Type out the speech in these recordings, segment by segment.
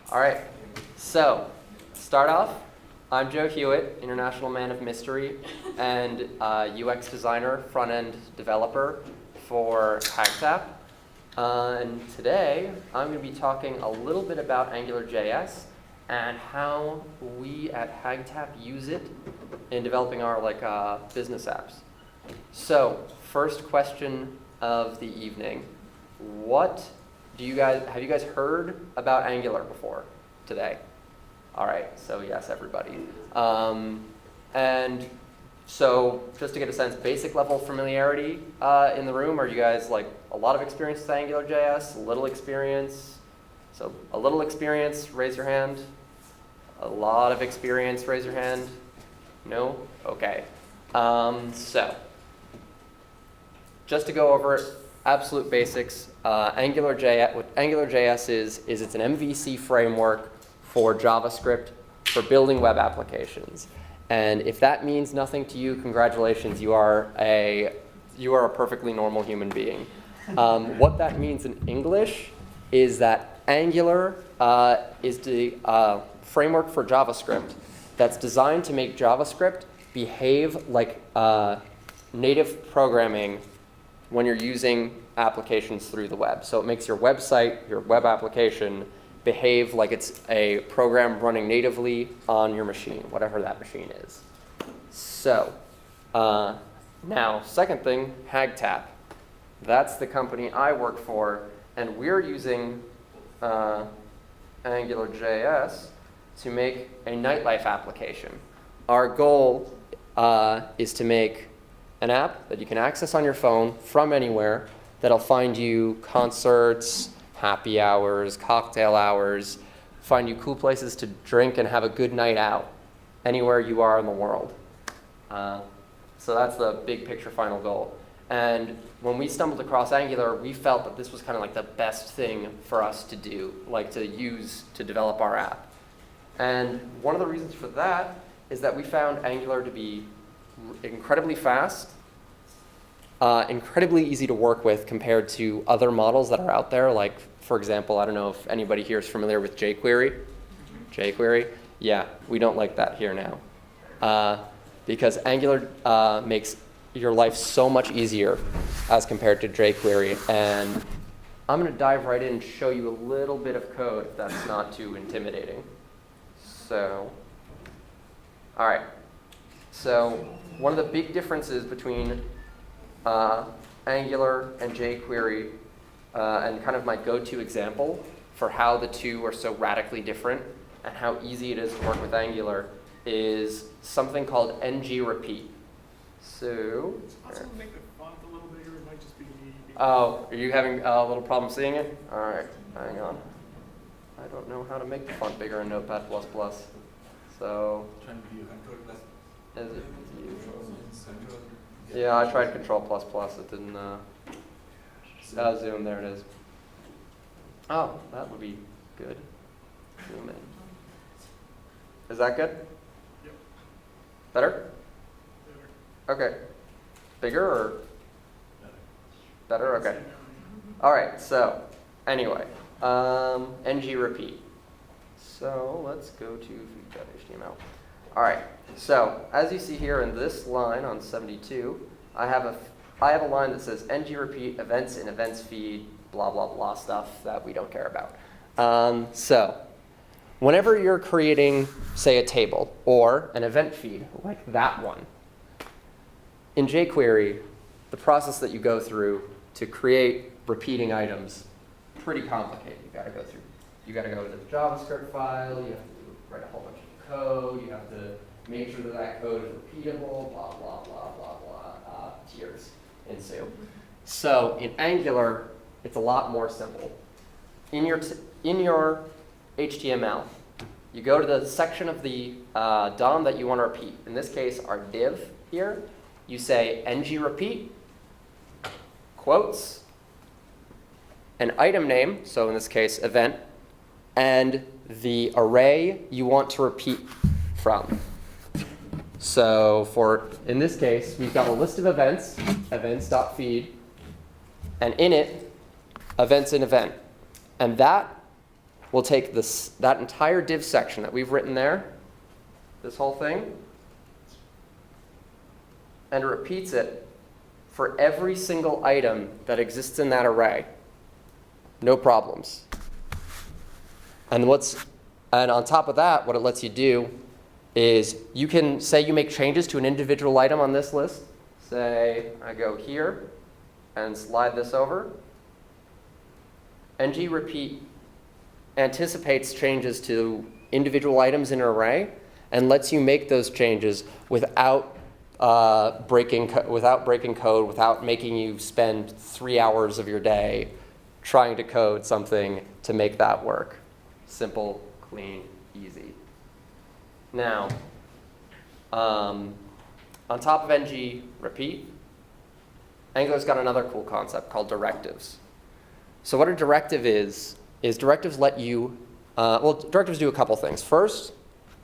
All right, so start off, I'm Joe Hewitt, International Man of Mystery and UX designer, front-end developer for HagTap. And today, I'm going to be talking a little bit about AngularJS and how we at HagTap use it in developing our business apps. So, first question of the evening: have you guys heard about Angular before today? All right, so yes, everybody. And so just to get a sense, basic level familiarity in the room. Are you guys a lot of experience with AngularJS, a little experience? So a little experience, raise your hand. A lot of experience, raise your hand. No? Okay. So just to go over it, absolute basics. What AngularJS is it's an MVC framework for JavaScript for building web applications. And if that means nothing to you, congratulations, you are a perfectly normal human being. What that means in English is that Angular is the framework for JavaScript that's designed to make JavaScript behave like native programming when you're using applications through the web. So it makes your website, your web application, behave like it's a program running natively on your machine, whatever that machine is. So now, second thing, HagTap. That's the company I work for, and we're using AngularJS to make a nightlife application. Our goal is to make an app that you can access on your phone from anywhere that'll find you concerts, happy hours, cocktail hours, find you cool places to drink and have a good night out anywhere you are in the world. So that's the big picture final goal. And when we stumbled across Angular, we felt that this was kind of like the best thing for us to do, to use to develop our app. And one of the reasons for that is that we found Angular to be incredibly fast, incredibly easy to work with compared to other models that are out there. Like, for example, I don't know if anybody here is familiar with jQuery. jQuery? Yeah, we don't like that here now. Because Angular makes your life so much easier as compared to jQuery. And I'm going to dive right in and show you a little bit of code if that's not too intimidating. So, all right. So one of the big differences between Angular and jQuery, and kind of my go-to example for how the two are so radically different and how easy it is to work with Angular, is something called ng-repeat. So, it's possible to make the font a little bigger. It might just be me. Oh, are you having a little problem seeing it? All right, hang on. I don't know how to make the font bigger in Notepad++. So, is it you? Yeah, I tried Control++. It didn't. Zoom. There it is. Oh, that would be good. Zoom in. Is that good? Yep. Better? Okay. Bigger or better? Okay. All right. So anyway, ng-repeat. So let's go to Vue.html. All right. So as you see here in this line on 72, I have a line that says ng-repeat events in events feed, blah, blah, blah stuff that we don't care about. So whenever you're creating, say, a table or an event feed like that one, in jQuery, the process that you go through to create repeating items, pretty complicated. You got to go to the JavaScript file. You have to write a whole bunch of code. You have to make sure that that code is repeatable. Blah blah blah blah blah. Tears ensue. So in Angular, it's a lot more simple. In your HTML, you go to the section of the DOM that you want to repeat. In this case, our div here. You say ng-repeat, quotes, an item name, so in this case, event, and the array you want to repeat from. So in this case, we've got a list of events, events.feed, and in it, events in event. And that will take that entire div section that we've written there, this whole thing, and it repeats it for every single item that exists in that array. No problems. And on top of that, what it lets you do is you can say you make changes to an individual item on this list. Say I go here and slide this over. ngRepeat anticipates changes to individual items in an array and lets you make those changes without breaking code, without making you spend 3 hours of your day trying to code something to make that work. Simple, clean, easy. Now, on top of ngRepeat, Angular's got another cool concept called directives. So what a directive is directives let you, directives do a couple things. First,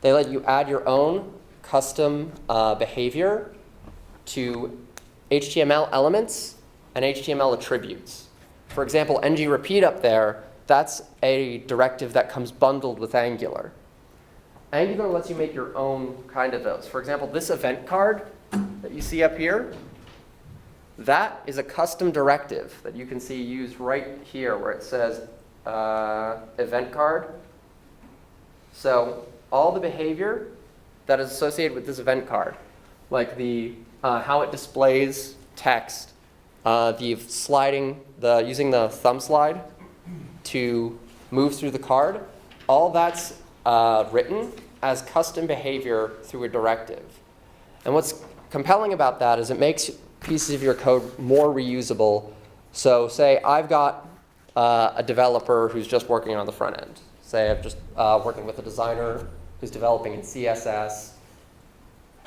they let you add your own custom behavior to HTML elements and HTML attributes. For example, ngRepeat up there, that's a directive that comes bundled with Angular. Angular lets you make your own kind of those. For example, this event card that you see up here, that is a custom directive that you can see used right here where it says event card. So all the behavior that is associated with this event card, like how it displays text, using the thumb slide to move through the card, all that's written as custom behavior through a directive. And what's compelling about that is it makes pieces of your code more reusable. So say I've got a developer who's just working on the front end. Say I'm just working with a designer who's developing in CSS.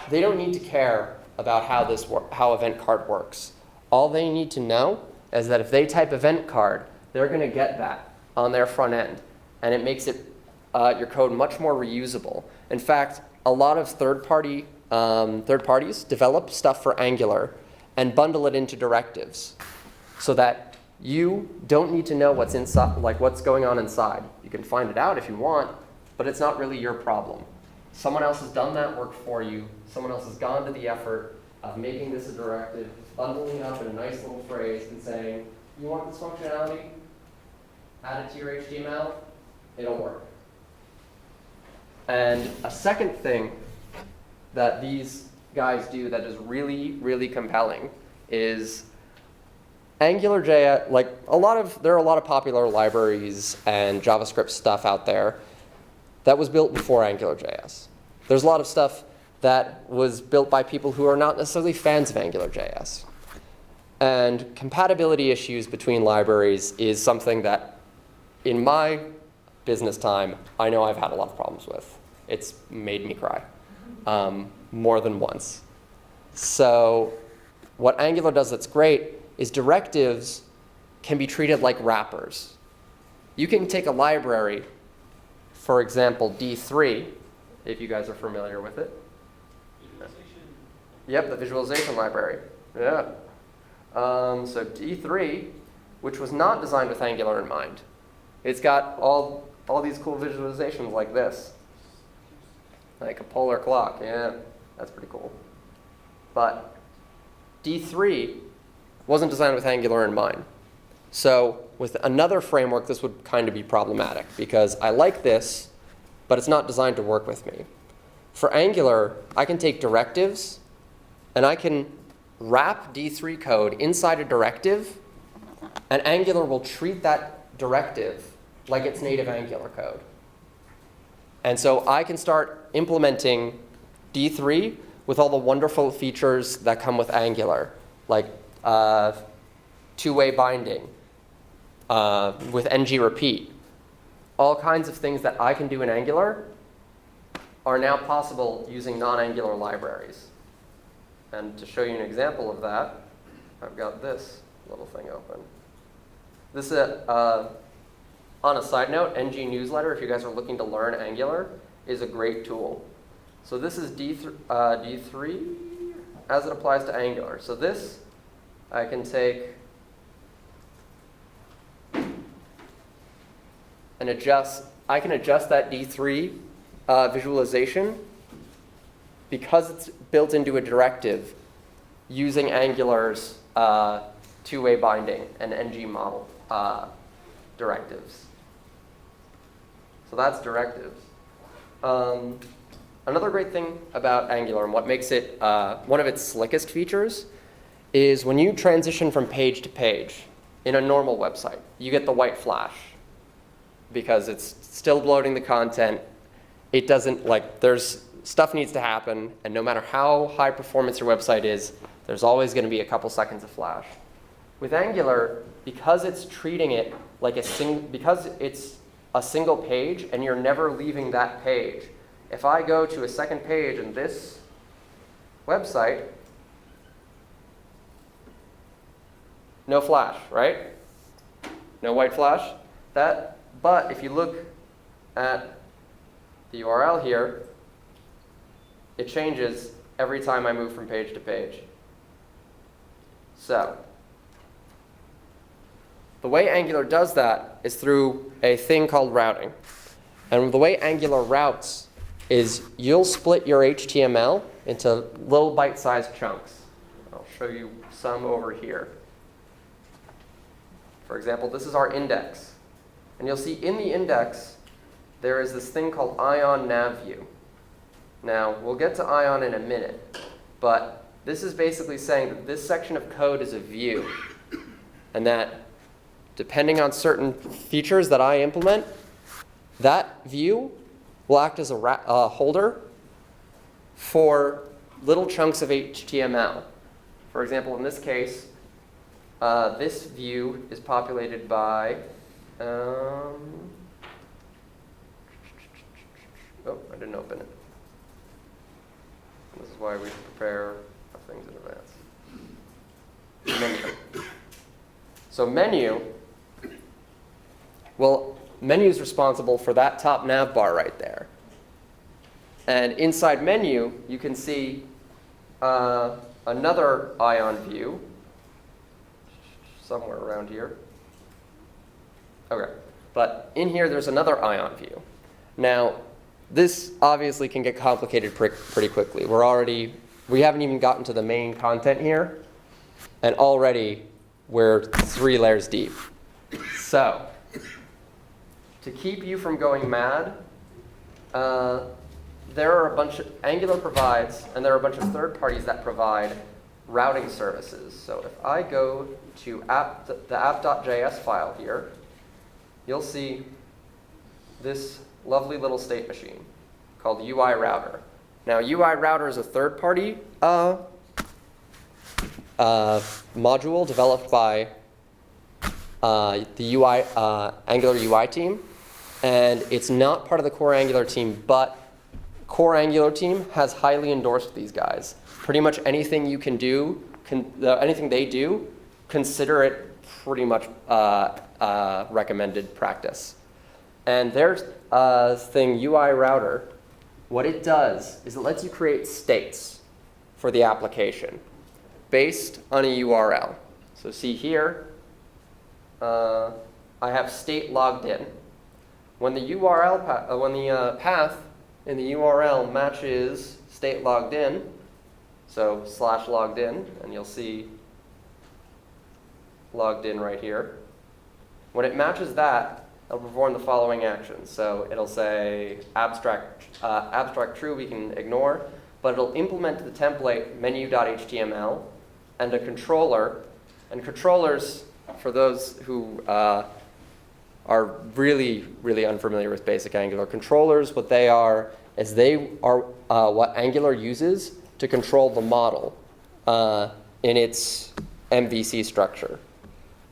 They don't need to care about how event card works. All they need to know is that if they type event card, they're going to get that on their front end. And it makes your code much more reusable. In fact, a lot of third parties develop stuff for Angular and bundle it into directives so that you don't need to know what's inside, like what's going on inside. You can find it out if you want, but it's not really your problem. Someone else has done that work for you. Someone else has gone to the effort of making this a directive, bundling it up in a nice little phrase and saying, you want this functionality? Add it to your HTML, it'll work. And a second thing that these guys do that is really, really compelling is AngularJS, there are a lot of popular libraries and JavaScript stuff out there that was built before AngularJS. There's a lot of stuff that was built by people who are not necessarily fans of AngularJS. And compatibility issues between libraries is something that, in my business time, I know I've had a lot of problems with. It's made me cry more than once. So what Angular does that's great is directives can be treated like wrappers. You can take a library, for example, D3, if you guys are familiar with it. Visualization. Yep, the visualization library. Yeah. So D3, which was not designed with Angular in mind. It's got all these cool visualizations like this. Like a polar clock. Yeah, that's pretty cool. But D3 wasn't designed with Angular in mind. So with another framework, this would kind of be problematic because I like this, but it's not designed to work with me. For Angular, I can take directives, and I can wrap D3 code inside a directive, and Angular will treat that directive like it's native Angular code. And so I can start implementing D3 with all the wonderful features that come with Angular, like two-way binding, with ngRepeat. All kinds of things that I can do in Angular are now possible using non-Angular libraries. And to show you an example of that, I've got this little thing open. This on a side note, NG Newsletter, if you guys are looking to learn Angular, is a great tool. So this is D3 as it applies to Angular. So this, I can take and adjust I can adjust that D3 visualization because it's built into a directive using Angular's two-way binding and ng model directives. So that's directives. Another great thing about Angular and what makes it one of its slickest features is when you transition from page to page in a normal website, you get the white flash because it's still loading the content. It doesn't, like, there's stuff needs to happen, and no matter how high performance your website is, there's always going to be a couple seconds of flash. With Angular, because it's treating it like because it's a single page and you're never leaving that page, if I go to a second page in this website, no flash, right? No white flash. But if you look at the URL here, it changes every time I move from page to page. So the way Angular does that is through a thing called routing. And the way Angular routes is you'll split your HTML into little bite-sized chunks. I'll show you some over here. For example, this is our index. And you'll see in the index, there is this thing called ion nav view. Now, we'll get to ion in a minute, but this is basically saying that this section of code is a view, and that depending on certain features that I implement, that view will act as a holder for little chunks of HTML. For example, in this case, this view is populated by, oh, I didn't open it. This is why we prepare our things in advance. Menu. So menu is responsible for that top nav bar right there. And inside menu, you can see another ion view somewhere around here. Okay, but in here, there's another ion view. Now, this obviously can get complicated pretty quickly. We haven't even gotten to the main content here, and already we're 3 layers deep. So, to keep you from going mad, there are a bunch of Angular provides, and there are a bunch of third parties that provide routing services. So if I go to the app.js file here, you'll see this lovely little state machine called UI Router. Now, UI Router is a third-party module developed by the Angular UI team, and it's not part of the core Angular team, but core Angular team has highly endorsed these guys. Pretty much anything you can do, anything they do, consider it pretty much recommended practice. And their thing, UI Router, what it does is it lets you create states for the application based on a URL. So see here, I have state logged in. When the URL path in the URL matches state logged in, so / logged in, and you'll see logged in right here. When it matches that, it'll perform the following actions. So it'll say abstract true we can ignore, but it'll implement the template menu.html and a controller. And controllers, for those who are really, really unfamiliar with basic Angular, controllers, what they are is they are what Angular uses to control the model in its MVC structure.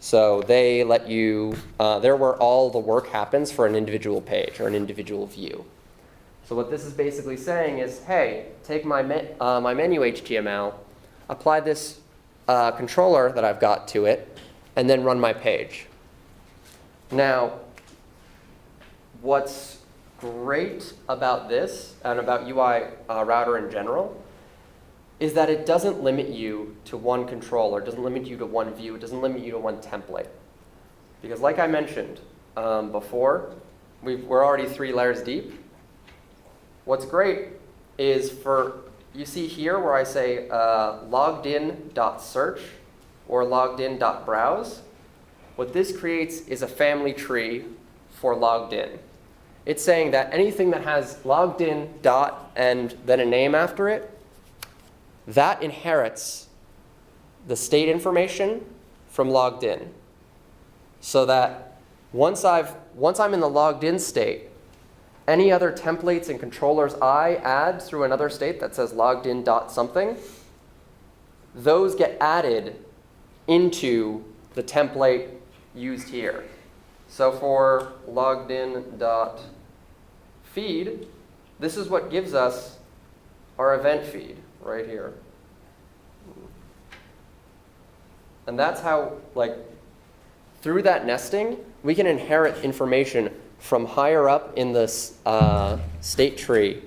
So they let you, they're where all the work happens for an individual page or an individual view. So what this is basically saying is, hey, take my menu HTML, apply this controller that I've got to it, and then run my page. Now, what's great about this and about UI Router in general is that it doesn't limit you to one controller, it doesn't limit you to one view, it doesn't limit you to one template. Because like I mentioned before, we're already 3 layers deep. What's great is you see here where I say loggedin.search or loggedin.browse. What this creates is a family tree for logged in. It's saying that anything that has logged in dot and then a name after it, that inherits the state information from logged in. So that once I'm in the logged in state, any other templates and controllers I add through another state that says logged in dot something, those get added into the template used here. So for logged in dot feed, this is what gives us our event feed right here. And that's how, through that nesting, we can inherit information from higher up in the state tree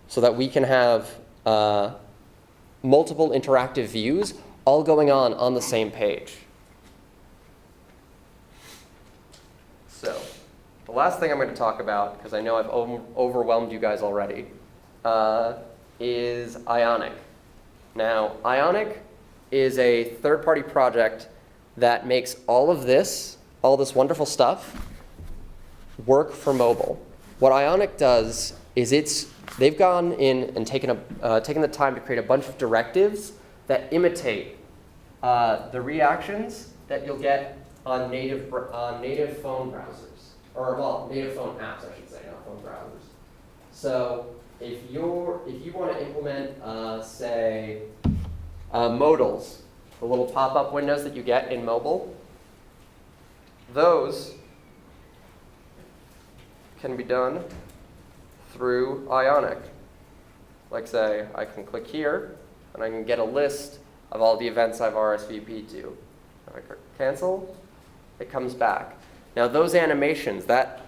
so that we can have multiple interactive views all going on the same page. So the last thing I'm going to talk about, because I know I've overwhelmed you guys already, is Ionic. Now, Ionic is a third-party project that makes all this wonderful stuff, work for mobile. What Ionic does is they've gone in and taken the time to create a bunch of directives that imitate the reactions that you'll get on native phone browsers, or native phone apps, I should say, not phone browsers. So if you want to implement, say, modals, the little pop-up windows that you get in mobile, those can be done through Ionic. Like, say, I can click here, and I can get a list of all the events I've RSVP'd to. If I click cancel, it comes back. Now, those animations that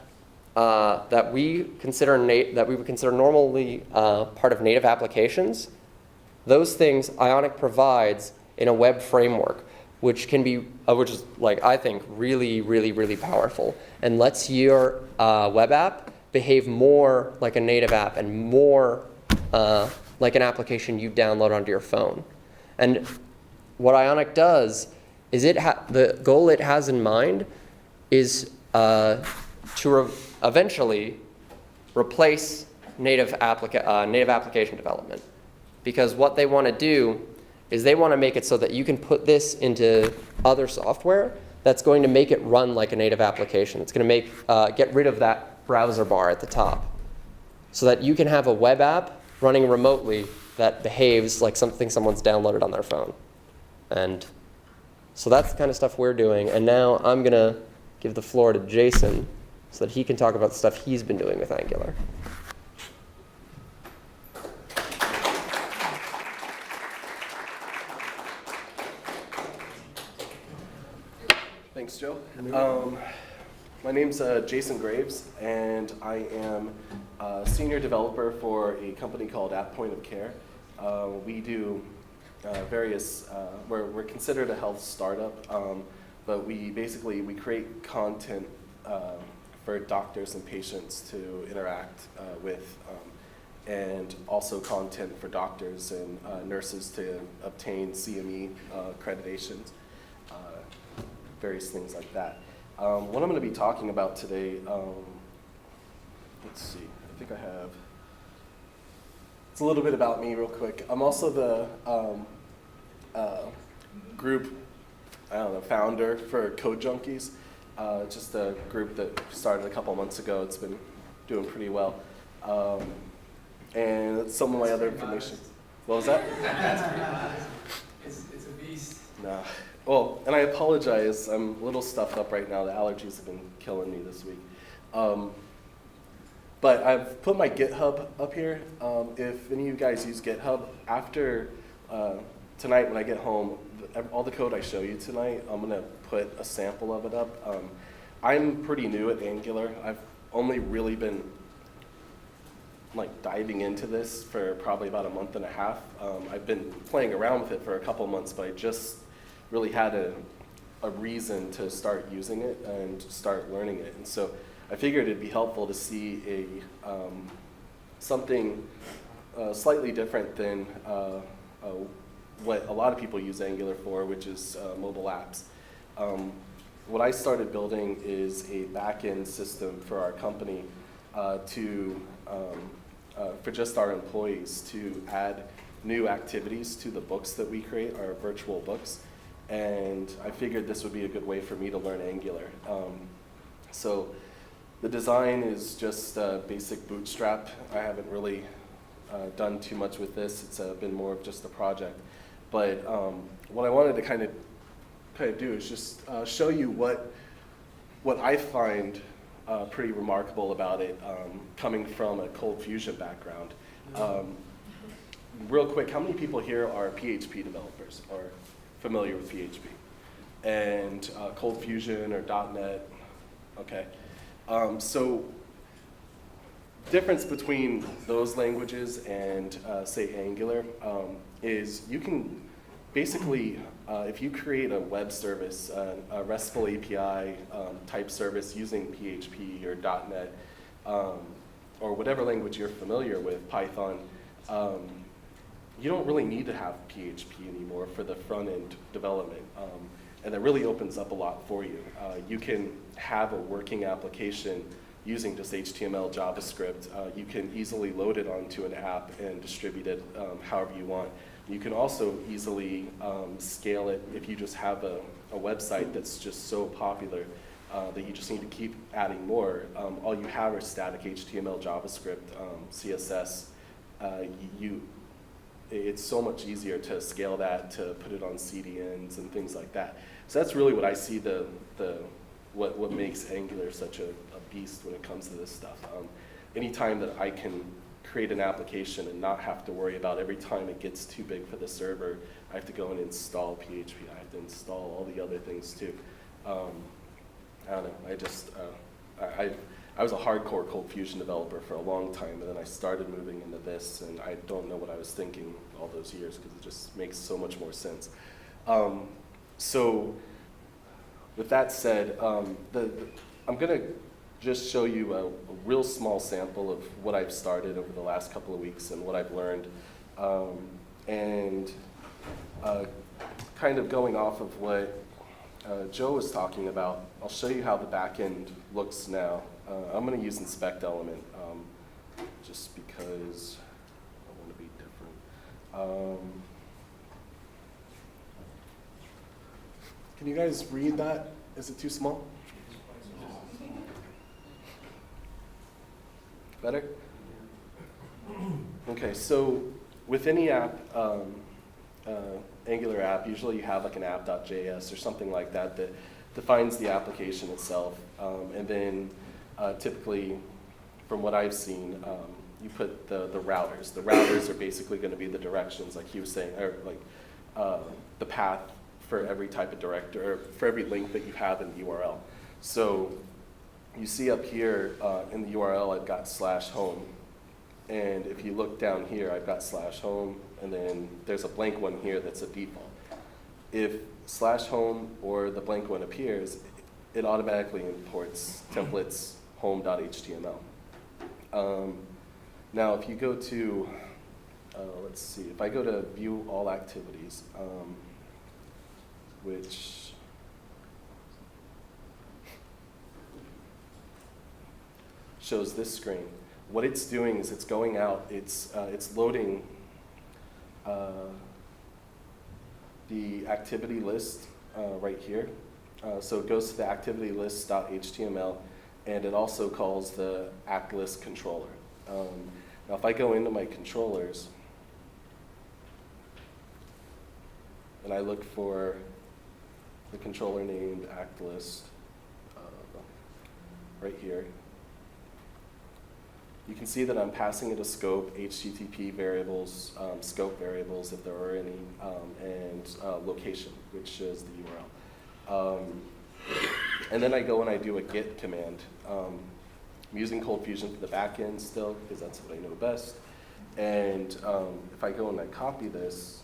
we would consider normally part of native applications, those things Ionic provides in a web framework, which is I think really, really, really powerful, and lets your web app behave more like a native app and more like an application you download onto your phone. And what Ionic does is the goal it has in mind is to eventually replace native application development. Because what they want to do is they want to make it so that you can put this into other software that's going to make it run like a native application. It's going to get rid of that browser bar at the top so that you can have a web app running remotely that behaves like something someone's downloaded on their phone. And so that's the kind of stuff we're doing. And now I'm going to give the floor to Jason so that he can talk about the stuff he's been doing with Angular. Thanks, Joe. My name's Jason Graves, and I am a senior developer for a company called At Point of Care. We do we're considered a health startup, but we create content for doctors and patients to interact with, and also content for doctors and nurses to obtain CME accreditations. Various things like that. What I'm going to be talking about today, let's see, I think I have, it's a little bit about me real quick. I'm also the group, founder for Code Junkies, just a group that started a couple months ago. It's been doing pretty well. And some of my other information. What was that? That's pretty modest. It's a beast. No. Well, and I apologize. I'm a little stuffed up right now. The allergies have been killing me this week. But I've put my GitHub up here. If any of you guys use GitHub, after tonight when I get home, all the code I show you tonight, I'm going to put a sample of it up. I'm pretty new at Angular. I've only really been diving into this for probably about a month and a half. I've been playing around with it for a couple months, but I just really had a reason to start using it and start learning it. And so I figured it'd be helpful to see something slightly different than what a lot of people use Angular for, which is mobile apps. What I started building is a back-end system for our company for just our employees to add new activities to the books that we create, our virtual books. And I figured this would be a good way for me to learn Angular. So the design is just basic Bootstrap. I haven't really done too much with this. It's been more of just a project. But what I wanted to kind of do is just show you what I find pretty remarkable about it, coming from a Cold Fusion background. Real quick, how many people here are PHP developers or familiar with PHP? And Cold Fusion or .NET? Okay. So difference between those languages and say Angular is you can basically, if you create a web service, a RESTful API type service using PHP or .NET or whatever language you're familiar with, Python, you don't really need to have PHP anymore for the front-end development. And that really opens up a lot for you. You can have a working application using just HTML, JavaScript. You can easily load it onto an app and distribute it however you want. You can also easily scale it if you just have a website that's just so popular that you just need to keep adding more. All you have are static HTML, JavaScript, CSS. It's so much easier to scale that, to put it on CDNs and things like that. So that's really what I see what makes Angular such a beast when it comes to this stuff. Anytime that I can create an application and not have to worry about every time it gets too big for the server, I have to go and install PHP. I have to install all the other things too. I don't know. I was a hardcore Cold Fusion developer for a long time, and then I started moving into this, and I don't know what I was thinking all those years because it just makes so much more sense. So with that said, I'm going to just show you a real small sample of what I've started over the last couple of weeks and what I've learned. Kind of going off of what Joe was talking about, I'll show you how the back end looks now. I'm going to use inspect element just because I want to be different. Can you guys read that? Is it too small? Better? Okay, so with any app, Angular app, usually you have like an app.js or something like that that defines the application itself. And then typically, from what I've seen, you put the routers. The routers are basically going to be the directions, like he was saying, or like the path for every type of director, or for every link that you have in the URL. So you see up here in the URL, I've got /home. And if you look down here, I've got /home, and then there's a blank one here that's a default. If /home or the blank one appears, it automatically imports templates home.html. Now, if you go to, let's see, if I go to view all activities, which shows this screen. What it's doing is it's going out, it's loading the activity list right here. So it goes to the activity list.html, and it also calls the act list controller. Now if I go into my controllers, and I look for the controller named act list right here, you can see that I'm passing it a scope, HTTP variables, scope variables if there are any, and location, which is the URL. And then I go and I do a git command. I'm using Cold Fusion for the back end still, because that's what I know best. And if I go and I copy this,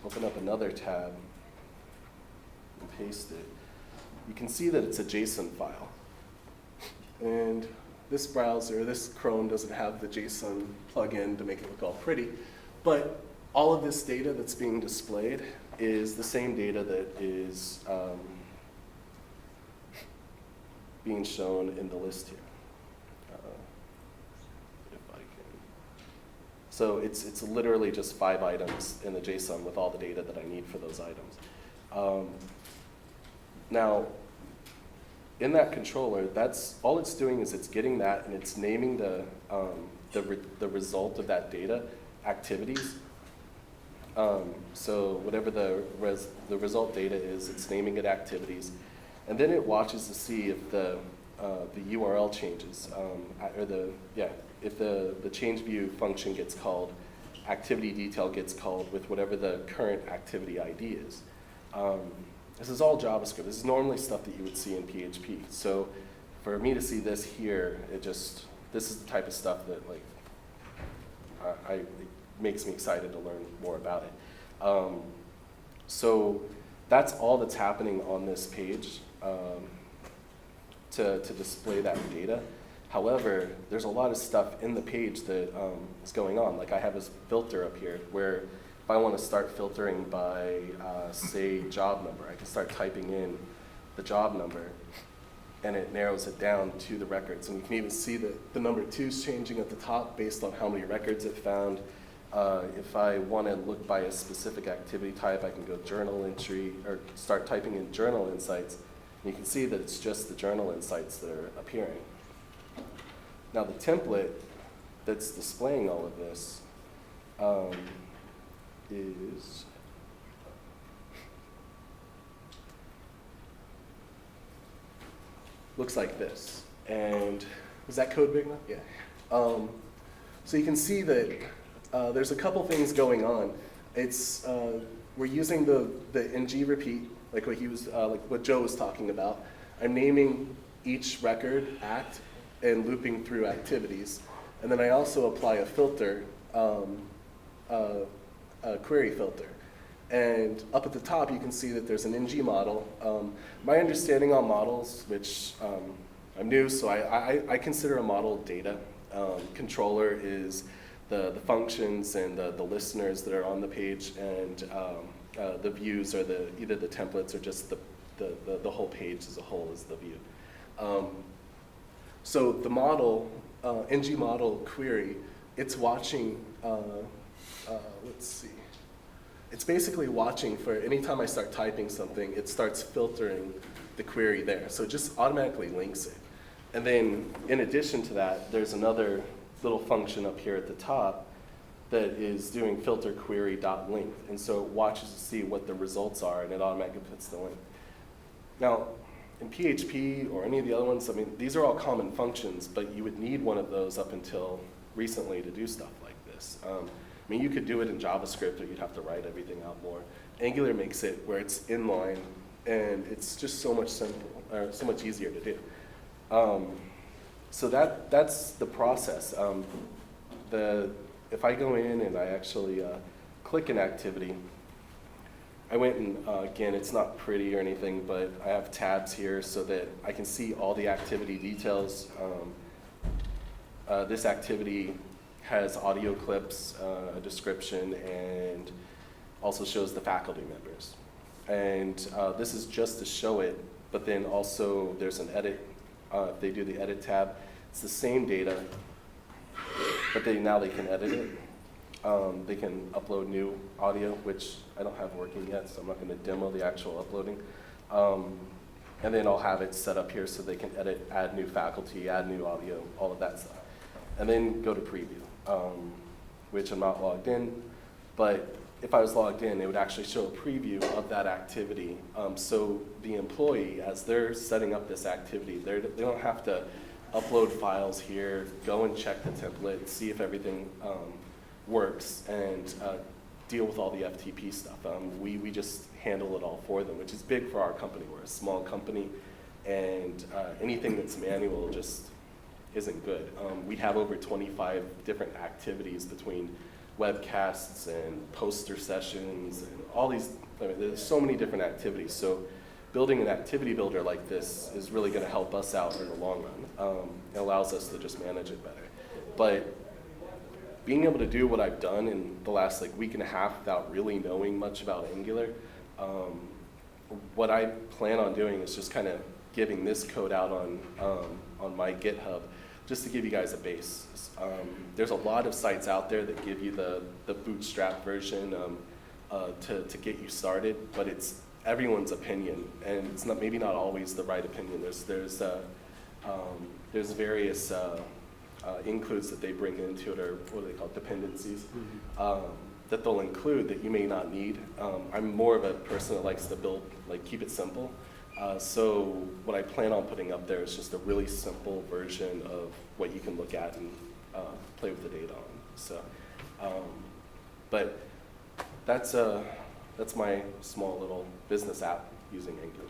open up another tab, and paste it, you can see that it's a JSON file. And this browser, this Chrome doesn't have the JSON plugin to make it look all pretty, but all of this data that's being displayed is the same data that is being shown in the list here. If I can. So it's literally just 5 items in the JSON with all the data that I need for those items. Now, in that controller, that's all it's doing is it's getting that and it's naming the result of that data activities. So whatever the result data is, it's naming it activities, and then it watches to see if the URL changes, if the change view function gets called, activity detail gets called with whatever the current activity ID is. This is all JavaScript. This is normally stuff that you would see in PHP. So for me to see this here, this is the type of stuff that it makes me excited to learn more about it. So that's all that's happening on this page to display that data. However, there's a lot of stuff in the page that is going on. Like I have this filter up here where if I want to start filtering by, say, job number, I can start typing in the job number, and it narrows it down to the records. And you can even see that the number 2 is changing at the top based on how many records it found. If I want to look by a specific activity type, I can go journal entry, or start typing in journal insights. And you can see that it's just the journal insights that are appearing. Now the template that's displaying all of this looks like this. And is that code big enough? Yeah. So you can see that there's a couple things going on. It's we're using the ng repeat, like what Joe was talking about. I'm naming each record act and looping through activities, and then I also apply a filter, a query filter. And up at the top, you can see that there's an ng model. My understanding on models, which I'm new, so I consider a model data. Controller is the functions and the listeners that are on the page, and the views are either the templates or just the whole page as a whole is the view. So the model, ng model query, it's watching, let's see. It's basically watching for anytime I start typing something, it starts filtering the query there. So it just automatically links it. And then in addition to that, there's another little function up here at the top that is doing filter query dot length. And so it watches to see what the results are, and it automatically puts the length. Now, in PHP or any of the other ones, I mean, these are all common functions, but you would need one of those up until recently to do stuff like this. I mean, you could do it in JavaScript, or you'd have to write everything out more. Angular makes it where it's inline, and it's just so much simple, or so much easier to do. So that's the process. If I go in and I actually click an activity, I went and, again, it's not pretty or anything, but I have tabs here so that I can see all the activity details. This activity has audio clips, a description, and also shows the faculty members. And this is just to show it, but then also there's an edit. If they do the edit tab, it's the same data, but now they can edit it. They can upload new audio, which I don't have working yet, so I'm not going to demo the actual uploading. And then I'll have it set up here so they can edit, add new faculty, add new audio, all of that stuff. And then go to preview, which I'm not logged in. But if I was logged in, it would actually show a preview of that activity. So the employee, as they're setting up this activity, they don't have to upload files here, go and check the template, see if everything works, and deal with all the FTP stuff. We just handle it all for them, which is big for our company. We're a small company, and anything that's manual just isn't good. We have over 25 different activities between webcasts and poster sessions and all these. I mean, there's so many different activities. So building an activity builder like this is really going to help us out in the long run. It allows us to just manage it better. But being able to do what I've done in the last like week and a half without really knowing much about Angular, what I plan on doing is just kind of giving this code out on my GitHub, just to give you guys a base. There's a lot of sites out there that give you the bootstrap version to get you started, but it's everyone's opinion, and it's not maybe not always the right opinion. There's various includes that they bring into it, or what are they called, dependencies, that they'll include that you may not need. I'm more of a person that likes to build, like keep it simple. So what I plan on putting up there is just a really simple version of what you can look at and play with the data on. So, but that's my small little business app using Angular.